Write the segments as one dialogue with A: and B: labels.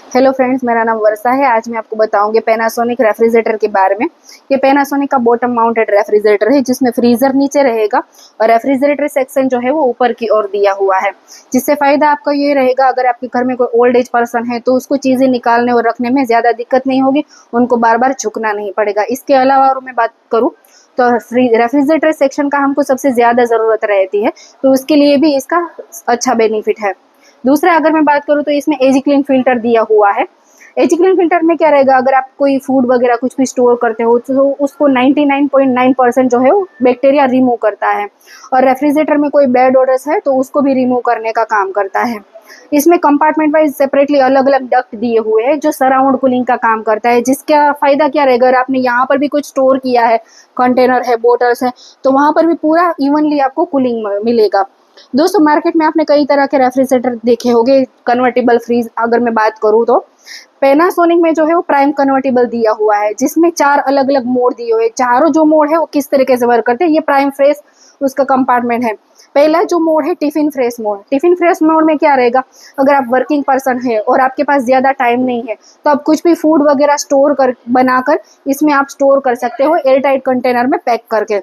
A: Hello friends, मेरा नाम वर्षा है। आज मैं आपको बताऊंगी पैनासोनिक रेफ्रिजरेटर के बारे में। ये पैनासोनिक का बॉटम माउंटेड रेफ्रिजरेटर है, जिसमें फ्रीजर नीचे रहेगा और रेफ्रिजरेटर सेक्शन जो है वो ऊपर की ओर दिया हुआ है। जिससे फायदा आपका ये रहेगा, अगर आपके घर में कोई ओल्ड एज पर्सन है तो उसको चीजें निकालने और रखने में ज्यादा दिक्कत नहीं होगी, उनको बार बार झुकना नहीं पड़ेगा। इसके अलावा और मैं बात करूँ तो रेफ्रिजरेटर सेक्शन का हमको सबसे ज्यादा जरूरत रहती है, तो उसके लिए भी इसका अच्छा बेनिफिट है। दूसरा, अगर मैं बात करूँ तो इसमें एजी क्लीन फिल्टर दिया हुआ है। एजी क्लीन फिल्टर में क्या रहेगा, अगर आप कोई फूड वगैरह कुछ भी स्टोर करते हो तो उसको 99.9% जो है वो बैक्टीरिया रिमूव करता है। और रेफ्रिजरेटर में कोई बैड ओडर्स है तो उसको भी रिमूव करने का काम करता है। इसमें कंपार्टमेंट वाइज सेपरेटली अलग अलग डक्ट दिए हुए हैं जो सराउंड कूलिंग का काम करता है। जिसका फायदा क्या रहेगा, अगर आपने यहाँ पर भी कुछ स्टोर किया है, कंटेनर है, बोटल्स है, तो वहां पर भी पूरा इवनली आपको कूलिंग मिलेगा। दोस्तों, मार्केट में आपने कई तरह के रेफ्रिजरेटर देखे होंगे। कन्वर्टेबल फ्रीज अगर मैं बात करूँ तो पैनासोनिक में जो है वो प्राइम कन्वर्टेबल दिया हुआ है, जिसमें 4 अलग अलग मोड दिए हुए हैं। चारों जो मोड है वो किस तरीके से वर्क करते हैं, ये प्राइम फ्रेश उसका कंपार्टमेंट है। पहला जो मोड है tiffin fresh mode. Tiffin fresh mode में क्या रहेगा, अगर आप वर्किंग पर्सन है और आपके पास ज्यादा टाइम नहीं है तो आप कुछ भी फूड वगैरह स्टोर कर बनाकर इसमें आप स्टोर कर सकते हो, एयर टाइट कंटेनर में पैक करके।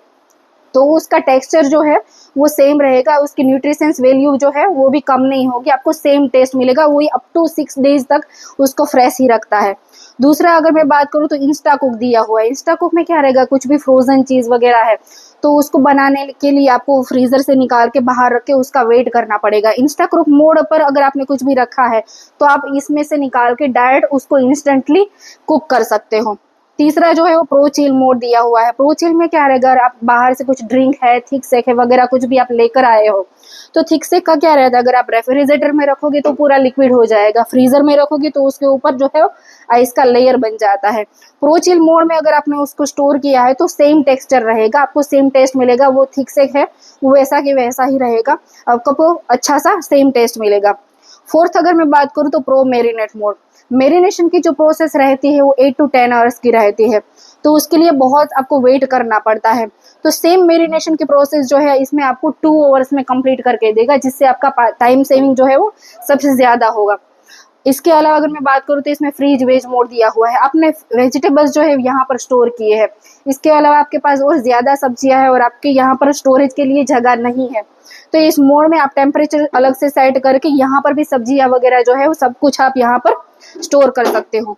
A: तो उसका टेक्सचर जो है वो सेम रहेगा, उसकी न्यूट्रिशंस वैल्यू जो है वो भी कम नहीं होगी, आपको सेम टेस्ट मिलेगा। वही अप टू 6 डेज तक उसको फ्रेश ही रखता है। दूसरा, अगर मैं बात करूँ तो इंस्टा कुक दिया हुआ है। इंस्टा कुक में क्या रहेगा, कुछ भी फ्रोजन चीज वगैरह है तो उसको बनाने के लिए आपको फ्रीजर से निकाल के बाहर रख के उसका वेट करना पड़ेगा। इंस्टा कुक मोड पर अगर आपने कुछ भी रखा है तो आप इसमें से निकाल के डायरेक्ट उसको इंस्टेंटली कुक कर सकते हो। तीसरा जो है वो प्रो चिल मोड दिया हुआ है। प्रो चिल में क्या रहेगा, आप बाहर से कुछ ड्रिंक है, थिक सेक है वगैरह कुछ भी आप लेकर आए हो तो थिक सेक का क्या रहता है, अगर आप रेफ्रिजरेटर में रखोगे तो पूरा लिक्विड हो जाएगा, फ्रीजर में रखोगे तो उसके ऊपर जो है आइस का लेयर बन जाता है। प्रो चिल मोड में अगर आपने उसको स्टोर किया है तो सेम टेक्सचर रहेगा, आपको सेम टेस्ट मिलेगा। वो थिक सेक है वो वैसा कि वैसा ही रहेगा, आपको अच्छा सा सेम टेस्ट मिलेगा। फोर्थ, अगर मैं बात करूँ तो प्रो मैरिनेट मोड। मेरिनेशन की जो प्रोसेस रहती है वो 8 to 10 आवर्स की रहती है, तो उसके लिए बहुत आपको वेट करना पड़ता है। तो सेम मेरिनेशन की प्रोसेस जो है इसमें आपको 2 आवर्स में कंप्लीट करके देगा, जिससे आपका टाइम सेविंग जो है वो सबसे ज्यादा होगा। इसके अलावा अगर मैं बात करूँ तो इसमें फ्रीज वेज मोड दिया हुआ है। आपने वेजिटेबल्स जो है यहाँ पर स्टोर किए हैं, इसके अलावा आपके पास और ज्यादा सब्जियां हैं और आपके यहाँ पर स्टोरेज के लिए जगह नहीं है, तो इस मोड में आप टेम्परेचर अलग से सेट करके यहाँ पर भी सब्जियां वगैरह जो है वो सब कुछ आप यहाँ पर स्टोर कर सकते हो।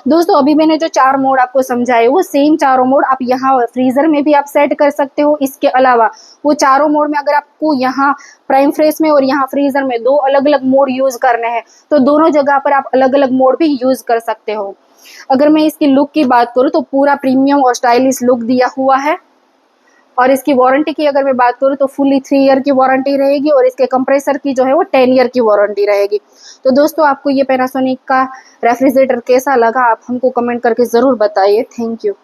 A: दोस्तों, अभी मैंने जो 4 मोड आपको समझाए वो सेम चारों मोड आप यहाँ फ्रीजर में भी आप सेट कर सकते हो। इसके अलावा वो चारों मोड में अगर आपको यहाँ प्राइम फ्रेश में और यहाँ फ्रीजर में 2 अलग अलग मोड यूज करने हैं तो दोनों जगह पर आप अलग अलग मोड भी यूज कर सकते हो। अगर मैं इसकी लुक की बात करूँ तो पूरा प्रीमियम और स्टाइलिश लुक दिया हुआ है। और इसकी वारंटी की अगर मैं बात करूँ तो फुली 3 ईयर की वारंटी रहेगी और इसके कंप्रेसर की जो है वो 10 ईयर की वारंटी रहेगी। तो दोस्तों, आपको ये पैनासोनिक का रेफ्रिजरेटर कैसा लगा, आप हमको कमेंट करके ज़रूर बताइए। Thank you.